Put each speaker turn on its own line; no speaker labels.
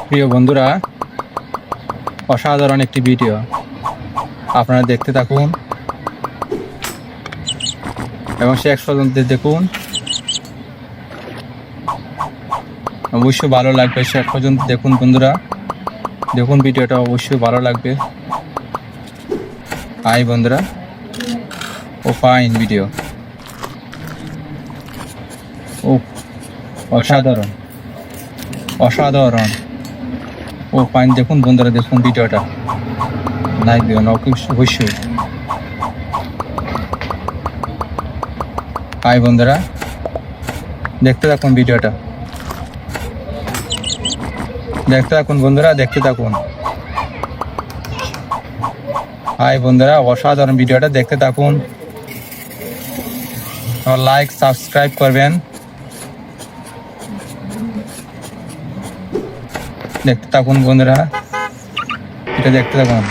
প্রিয় বন্ধুরা, অসাধারণ একটি ভিডিও আপনারা দেখতে থাকুন এবং শেষ পর্যন্ত দেখুন। অবশ্যই ভালো লাগবে, শেষ পর্যন্ত দেখুন বন্ধুরা। দেখুন ভিডিওটা, অবশ্যই ভালো লাগবে। হাই বন্ধুরা, ও ফাইন ভিডিও, ও অসাধারণ অসাধারণ, ও ফাইন। দেখুন বন্ধুরা, দেখুন ভিডিওটা, লাইক দিবেন অবশ্যই। হাই বন্ধুরা, দেখতে থাকুন ভিডিওটা, দেখতে থাকুন বন্ধুরা, দেখতে থাকুন। হাই বন্ধুরা, অসাধারণ ভিডিওটা দেখতে থাকুন। লাইক সাবস্ক্রাইব করবেন, দেখতে থাকুন বন্ধুরা, এটা দেখতে থাকুন।